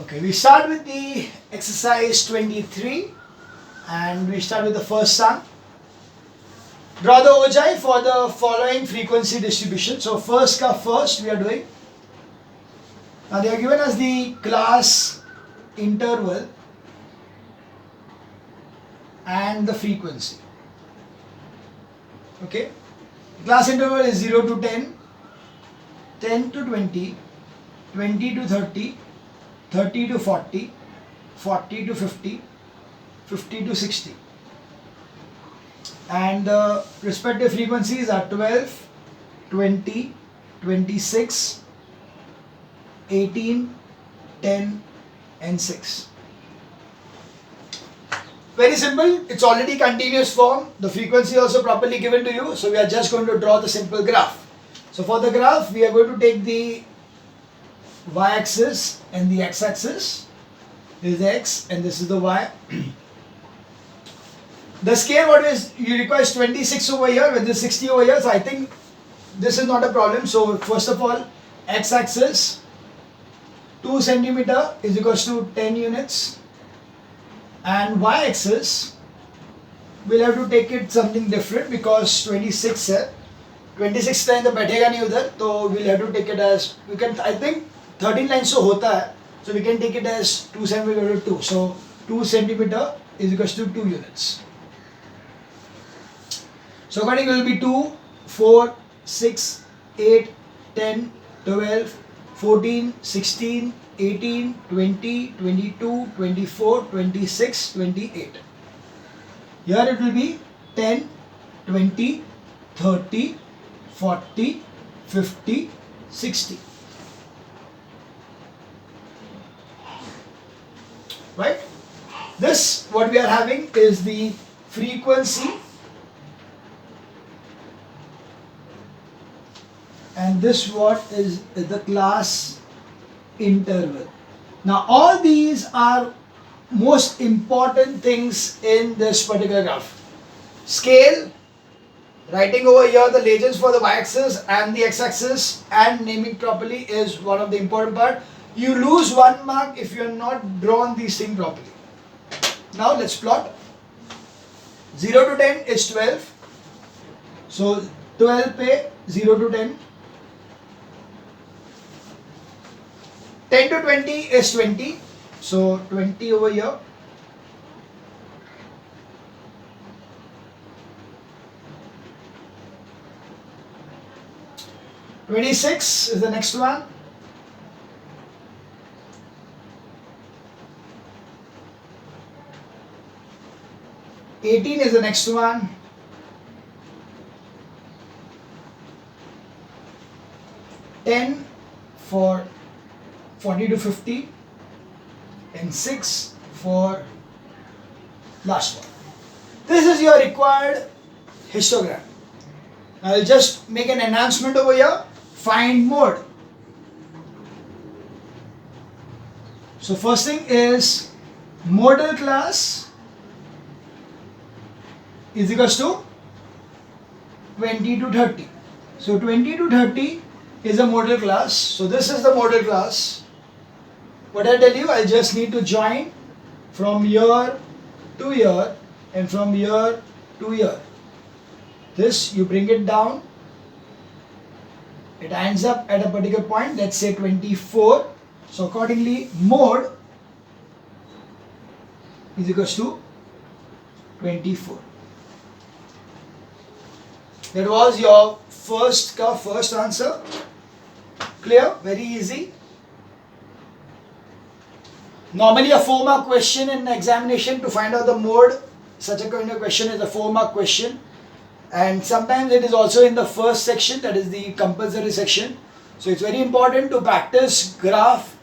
Okay, we start with the exercise 23 and we start with the first sum. Draw the OJI for the following frequency distribution. So first we are doing. Now they are given as the class interval and the frequency. Okay, class interval is 0 to 10, 10 to 20, 20 to 30, 30 to 40, 40 to 50, 50 to 60. And the respective frequencies are 12, 20, 26, 18, 10 and 6. Very simple, it's already continuous form. The frequency also properly given to you. So we are just going to draw the simple graph. So for the graph, we are going to take the y-axis and the x-axis. This is the x and this is the y. The scale what is you require is 26 over here with this 60 over here. So I think this is not a problem. So first of all, x-axis 2 centimeter is equals to 10 units. And y-axis we'll have to take it something different because 26 है. 26 time तो बैठेगा नहीं उधर, तो we'll have to take it as, we can, I think 13 lines तो होता है, so we can take it as 2 centimeter to 2. So 2 centimeter is equals to 2 units. So according it will be 2, 4, 6, 8, 10, 12, 14, 16, 18, 20, 22, 24, 26, 28. Here it will be 10, 20, 30, 40, 50, 60. Right? This, what we are having is the frequency, and this what is the class interval. Now all these are most important things in this particular graph. Scale, writing over here the legends for the y-axis and the x-axis and naming properly is one of the important part. You lose 1 mark if you are not drawn these things properly. Now let's plot. 0 to 10 is 12. So 12 pe 0 to 10. 10 to 20 is 20. So 20 over here. 26 is the next one. 18 is the next one. 10 for 40 to 50 and 6 for last one. This is your required histogram. Now I'll just make an enhancement over here. Find mode. So first thing is modal class is equals to 20 to 30. So 20 to 30 is a modal class. So this is the modal class. What I tell you, I just need to join from here to here and from here to here. This you bring it down. It ends up at a particular point, let's say 24. So accordingly, mode is equals to 24. That was your first answer. Clear? Very easy. Normally a 4-mark question in examination to find out the mode. Such a kind of question is a 4-mark question. And sometimes it is also in the first section, that is the compulsory section. So it's very important to practice graph.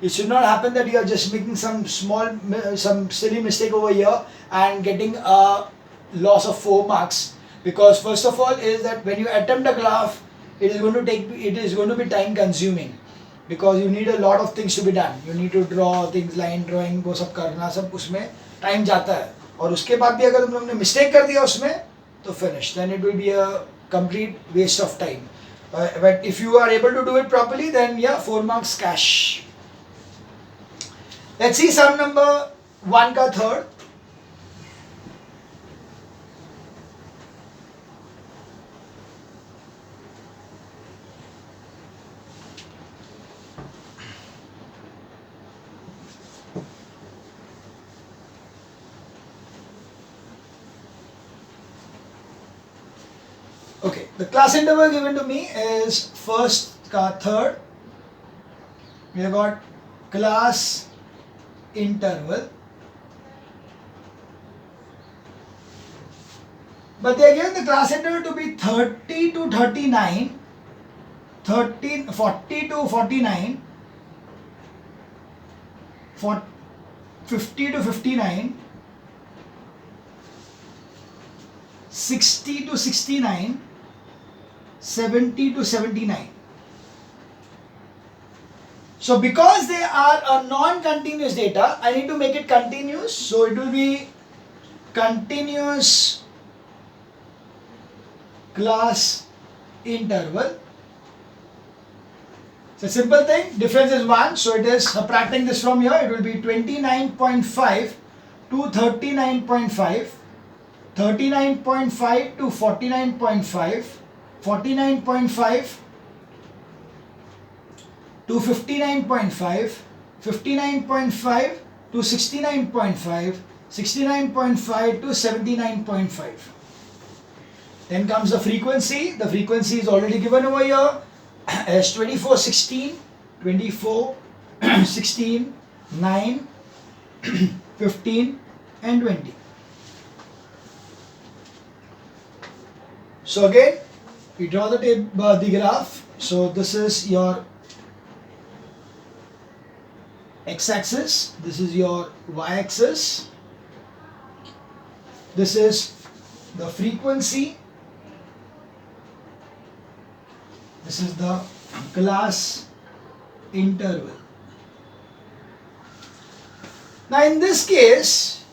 It should not happen that you are just making some silly mistake over here and getting a loss of 4 marks. Because first of all is that when you attempt a graph, it is going to be time consuming. Because you need a lot of things to be done. You need to draw things, line drawing, वो सब करना, सब उसमें time जाता है. और उसके बाद भी अगर तुम लोगों ने mistake कर दिया उसमें, तो finish. Then it will be a complete waste of time. But if you are able to do it properly, then yeah, 4 marks cash. Let's see sum number 1 का third. Okay, the class interval given to me is first ka third. We have got class interval, but they are given the class interval to be 30 to 39, 40 to 49, 50 to 59, 60 to 69, 70 to 79. So because they are a non-continuous data, I need to make it continuous. So it will be continuous class interval. It's a simple thing. Difference is 1. So it is subtracting this from here. It will be 29.5 to 39.5. 39.5 to 49.5, 49.5 to 59.5, 59.5 to 69.5, 69.5 to 79.5. Then comes the frequency. The frequency is already given over here as 24, 16, 24, 16, 9, 15 and 20. So again, we draw the graph. So this is your x-axis, this is your y-axis, this is the frequency, this is the class interval. Now in this case,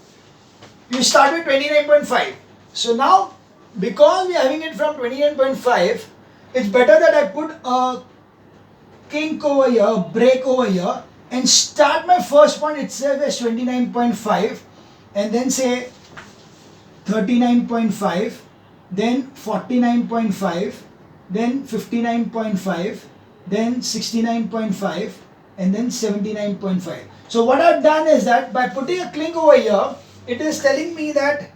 you start with 29.5. So now, because we are having it from 29.5, it's better that I put a kink over here, a break over here, and start my first point itself as 29.5, and then say 39.5, then 49.5, then 59.5, then 69.5, and then 79.5. So what I've done is that by putting a kink over here, it is telling me that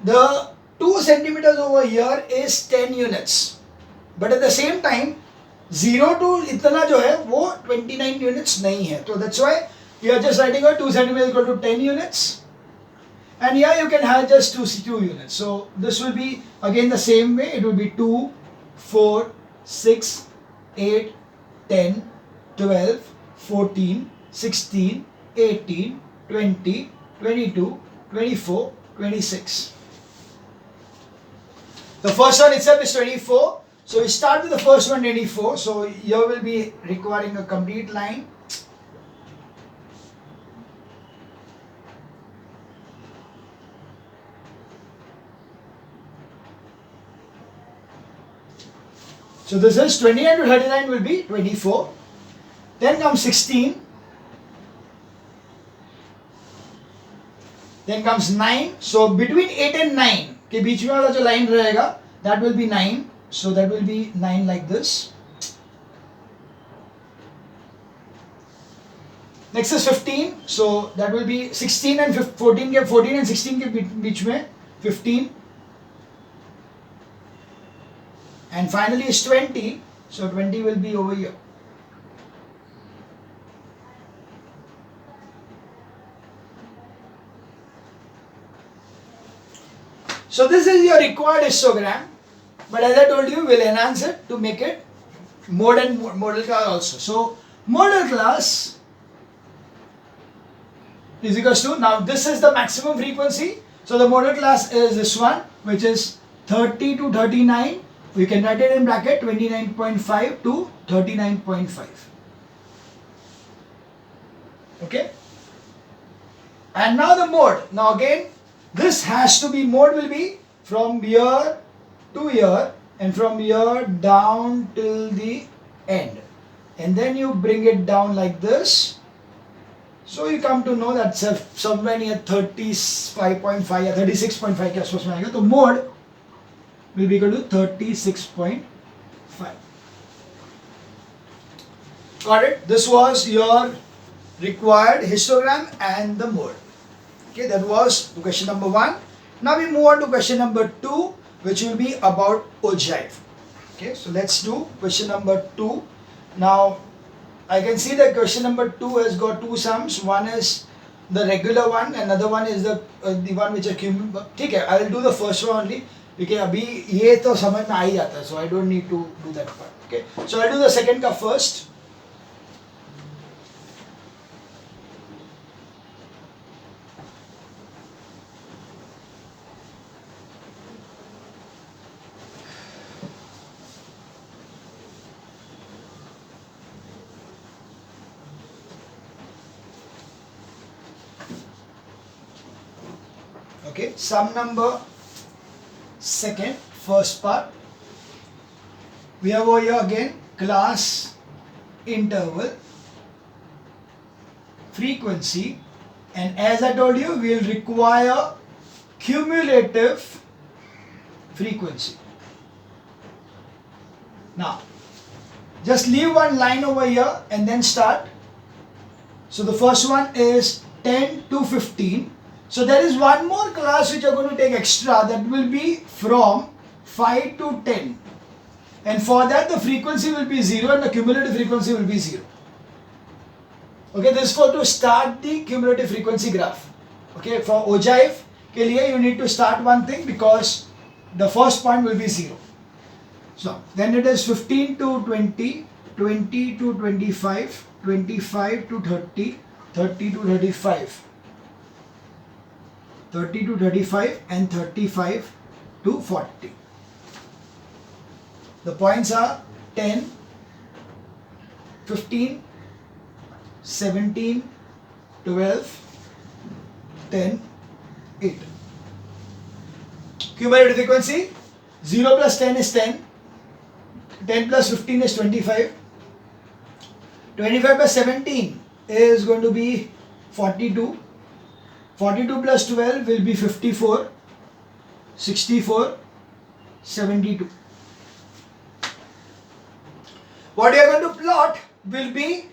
the 2 centimeters over here is 10 units, but at the same time 0 to इतना जो है वो 29 units नहीं है. So that's why we are just writing out 2 centimeters equal to 10 units, and here you can have just 2 units. So this will be again the same way. It will be 2, 4, 6, 8, 10, 12, 14, 16, 18, 20, 22, 24, 26. The first one itself is 24. So we start with the first one, 24. So here will be requiring a complete line. So this is 29 to 39 will be 24. Then comes 16. Then comes 9. So between 8 and 9 के बीच में वाला जो line रहेगा, that will be 9. So that will be 9 like this. Next is 15. So that will be 16 and 14 and 16 के बीच में 15. And finally is 20. So 20 will be over here. So this is your required histogram, but as I told you, we'll enhance it to make it mode and model class also. So model class is equals to, now this is the maximum frequency. So the model class is this one, which is 30 to 39. We can write it in bracket 29.5 to 39.5. Okay. And now the mode. Now again, this has to be, mode will be from here to here and from here down till the end. And then you bring it down like this. So you come to know that somewhere near 35.5 या 36.5 के आसपास में आएगा, तो mode will be equal to 36.5. Got it? This was your required histogram and the mode. Okay, that was question number 1. Now we move on to question number 2, which will be about ogive. Okay, so let's do question number 2. Now I can see that question number 2 has got two sums. One is the regular one, another one is the one which is cumulative. ठीक है, I will do the first one only because अभी ये तो समझ में आ ही जाता है, so I don't need to do that part. Okay, so I'll do the second का first. Okay, sum number second, first part. We have over here again class, interval, frequency, and as I told you, we will require cumulative frequency. Now, just leave one line over here and then start. So the first one is 10 to 15. So there is one more class which you are going to take extra, that will be from 5 to 10. And for that the frequency will be 0 and the cumulative frequency will be 0. Okay, this is for to start the cumulative frequency graph. Okay, for ogive ke liye you need to start one thing because the first point will be 0. So then it is 15 to 20, 20 to 25, 25 to 30, 30 to 35. 30 to 35 and 35 to 40. The points are 10, 15, 17, 12, 10, 8. Cumulative frequency 0 plus 10 is 10, 10 plus 15 is 25, 25 plus 17 is going to be 42, 42 plus 12 will be 54, 64, 72. What you are going to plot will be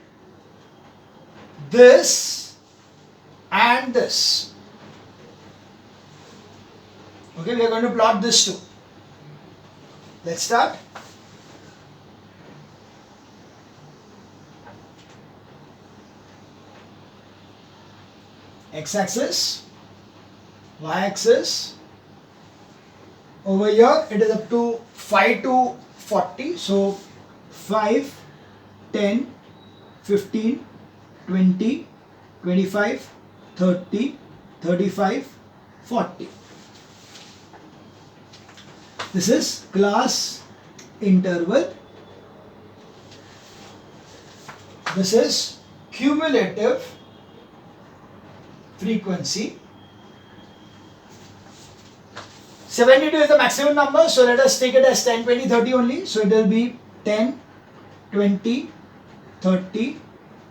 this and this. Okay, we are going to plot this too. Let's start. X-axis, Y-axis. Over here it is up to 5 to 40. So 5, 10, 15, 20, 25, 30, 35, 40. This is class interval. This is cumulative frequency. 72 is the maximum number, so let us take it as 10, 20, 30 only. So it will be 10, 20, 30,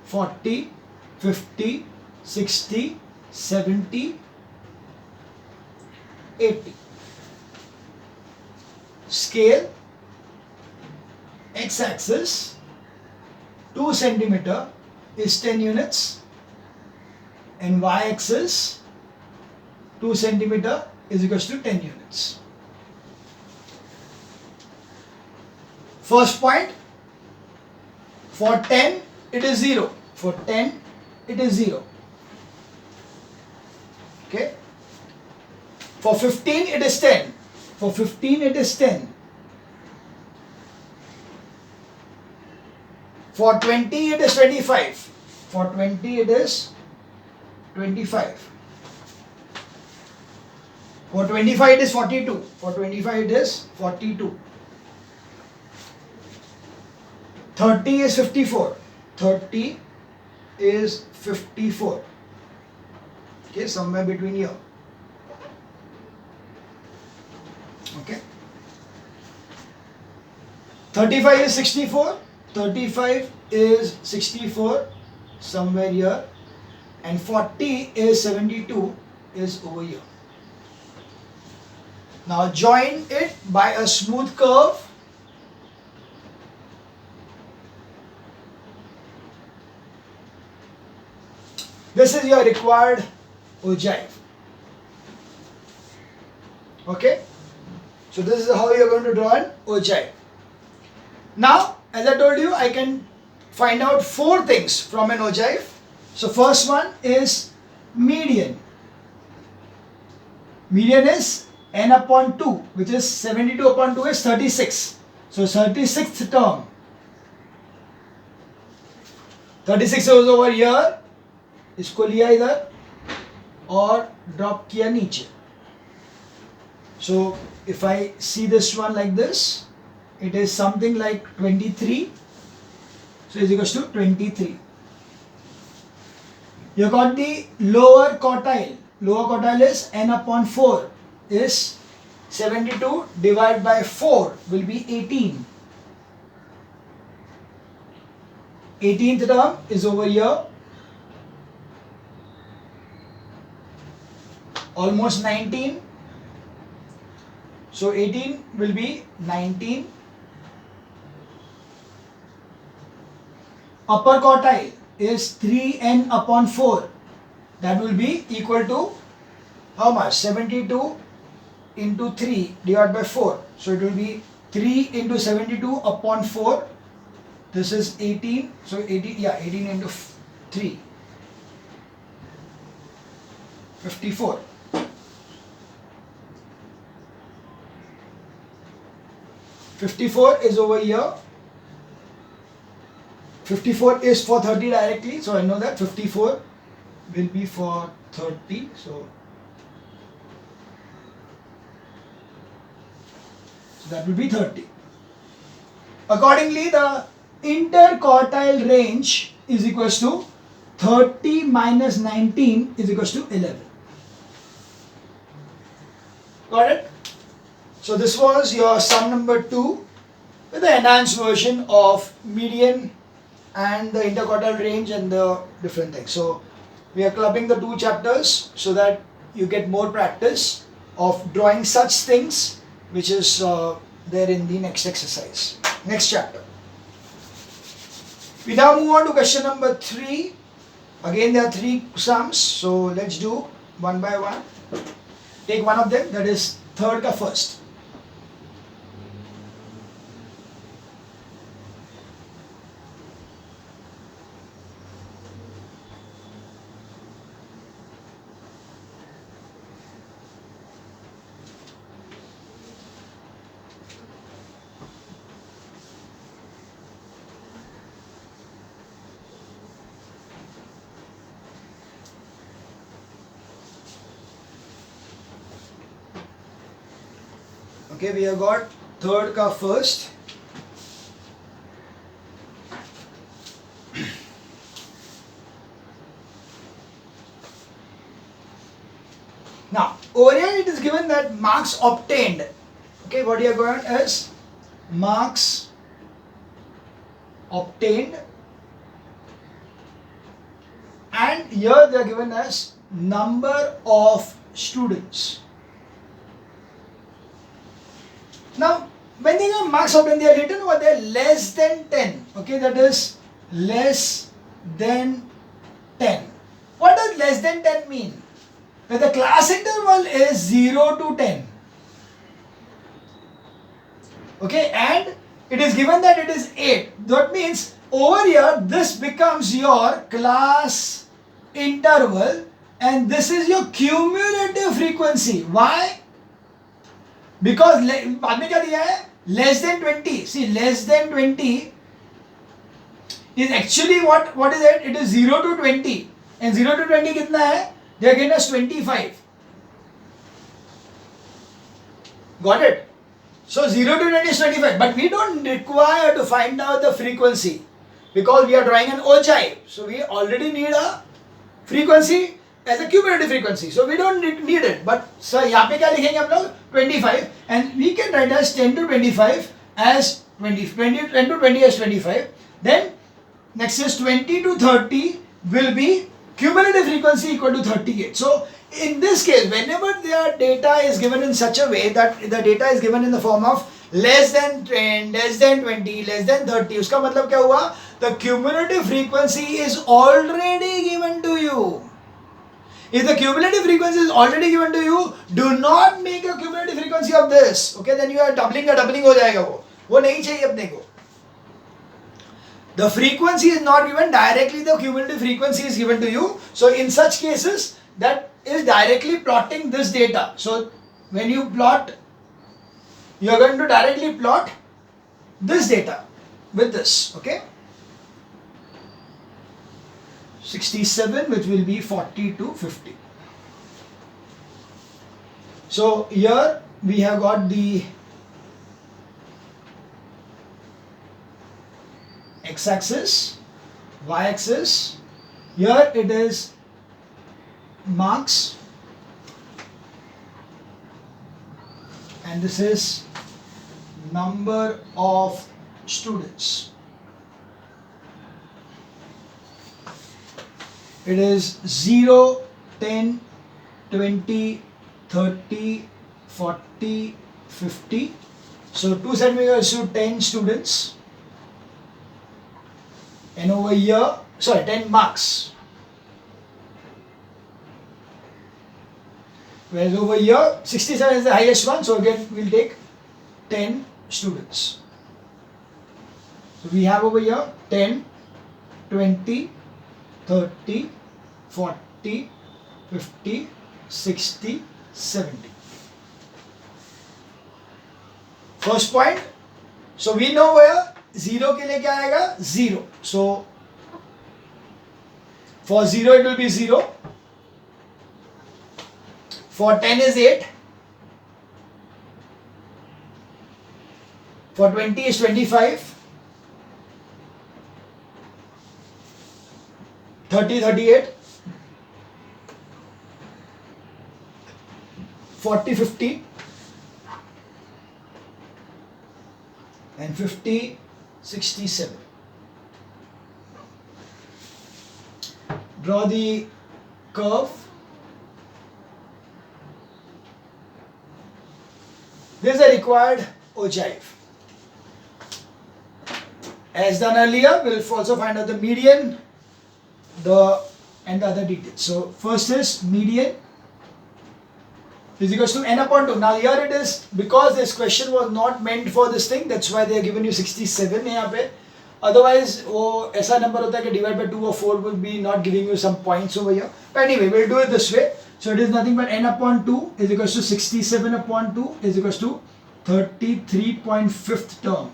40, 50, 60, 70, 80. Scale, x-axis, 2 centimeter is 10 units, and y-axis 2 centimeter is equals to 10 units. First point, for 10 it is 0, for 10 it is 0. Okay. For 15 it is 10, for 15 it is 10. For 20 it is 25, for 20 it is 25. For 25 it is 42, for 25 it is 42. 30 is 54, 30 is 54. Okay, somewhere between here. Okay. 35 is 64, 35 is 64, somewhere here. and 40 is 72 is over here. Now join it by a smooth curve. This is your required ogive. Okay, so this is how you are going to draw an ogive. Now, as I told you, I can find out 4 things from an ogive. So first one is median. Median is n upon 2, which is 72 upon 2 is 36. So 36th term. 36 is over here. इसको लिया इधर और drop किया नीचे. So if I see this one like this, it is something like 23. So is equals to 23. You got the lower quartile. Lower quartile is n upon 4 is 72 divided by 4 will be 18. 18th term is over here. Almost 19. So 18 will be 19. Upper quartile is 3n upon 4. That will be equal to how much? 72 into 3 divided by 4. So it will be 3 into 72 upon 4. This is 18. So 18, yeah, 18 into 3. 54. 54 is over here. 54 is for 30 directly, so I know that 54 will be for 30. So that will be 30. Accordingly, the interquartile range is equals to 30 minus 19 is equals to 11. Got it? So this was your sum number 2 with the enhanced version of median and the interquartile range and the different things. So we are clubbing the 2 chapters so that you get more practice of drawing such things, which is there in the next exercise, next chapter. We now move on to question number 3. Again, there are 3 sums, so let's do one by one. Take one of them, that is third ka first. Okay, we have got third ka first. Now, over here it is given that marks obtained. Okay, what you are going as marks obtained, and here they are given as number of students. Now, when they have marks obtained, they are written over there less than 10. Okay, that is less than 10. What does less than 10 mean? That the class interval is 0 to 10. Okay, and it is given that it is 8. That means over here this becomes your class interval and this is your cumulative frequency. Why? Because बाद में क्या दिया है? Less than 20. See, less than 20 is actually what is it? It is 0 to 20. And 0 to 20 कितना है? They are given as 25. Got it? So 0 to 20 is 25. But we don't require to find out the frequency because we are drawing an ogive. So we already need a frequency as a cumulative frequency. So we don't need it. But sir, यहाँ पे क्या लिखेंगे हम लोग? 25, and we can write as 10 to 25 as 10 to 20 as 25. Then next is 20 to 30 will be cumulative frequency equal to 38. So in this case, whenever their data is given in such a way that the data is given in the form of less than 10, less than 20, less than 30, उसका मतलब क्या हुआ? The cumulative frequency is already given to you. If the cumulative frequency is already given to you, do not make a cumulative frequency of this. Okay, then you are doubling हो जाएगा वो नहीं चाहिए अपने को. The frequency is not given directly, the cumulative frequency is given to you. So in such cases, that is directly plotting this data. So when you plot, you are going to directly plot this data with this, okay? 67, which will be 40 to 50. So here we have got the x-axis, y-axis. Here it is marks, and this is number of students. It is 0, 10, 20, 30, 40, 50. So 2 centimeters to 10 students. And over here, sorry, 10 marks. Whereas over here, 67 is the highest one, so again we'll take 10 students. So we have over here 10, 20, 30, 40, 50, 60, 70. First point, so we know where 0 के लिए क्या आएगा? 0. So for 0 it will be 0. For 10 is 8. For 20 is 25. 30, 38. 40, 50. And 50, 67. Draw the curve. This is a required ogive. As done earlier, we'll also find out the median, and the other details. So first is median is equals to n upon 2. Now here it is, because this question was not meant for this thing, that's why they are given you 67 यहाँ पे. Otherwise वो ऐसा number होता है कि divide by 2 or 4 will be not giving you some points over here. But anyway, we'll do it this way. So it is nothing but n upon 2 is equals to 67 upon 2 is equals to 33.5th term.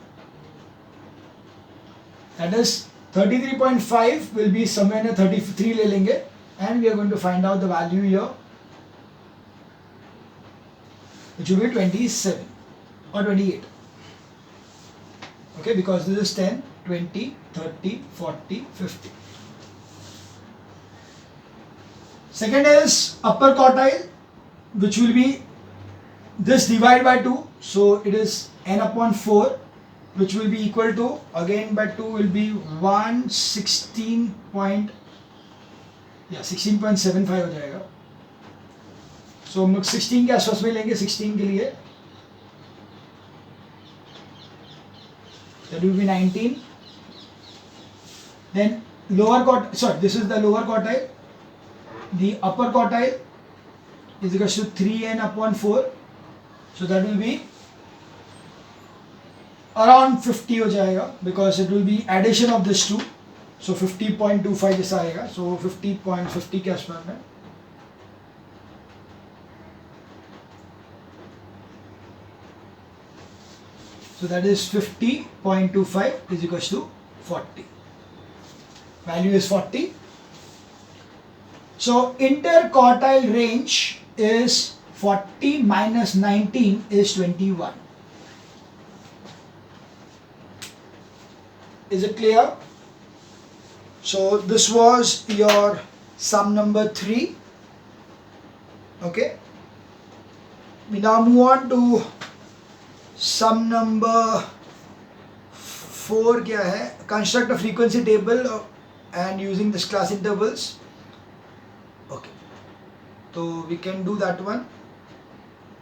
That is 33.5 will be somewhere in 33 ले लेंगे, and we are going to find out the value here, which will be 27 or 28. Okay, because this is 10, 20, 30, 40, 50. Second is upper quartile, which will be this divided by 2. So it is n upon 4, which will be equal to, again by 2 will be 16.75 हो जाएगा. So हम लोग 16 के आसपास में लेंगे, 16 के लिए that will be 19. Then lower quartile, sorry, this is the lower quartile. The upper quartile is equal to 3n upon 4. So that will be around 50 हो जाएगा, because it will be addition of this two. So 50.25 जैसा आएगा. So 50.50 के आसपास में. So that is 50.25 is equals to 40. Value is 40. So interquartile range is 40 minus 19 is 21. Is it clear? So this was your sum number 3. Okay. We now move on to sum number 4. क्या है? Construct a frequency table and using this class intervals. Okay, so we can do that one.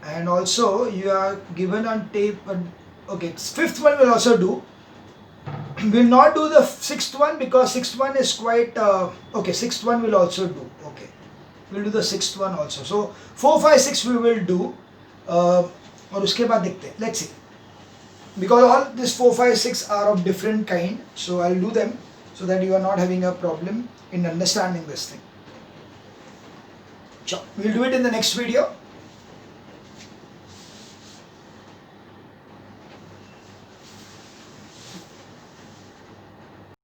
And also you are given on tape. Okay, fifth one will also do. We'll not do the sixth one because sixth one is quite okay. Sixth one will also do. Okay, we'll do the sixth one also. So 4, 5, 6 we will do. और उसके बाद देखते हैं. Let's see. Because all this 4, 5, 6 are of different kind, so I'll do them so that you are not having a problem in understanding this thing. Sure. We'll do it in the next video.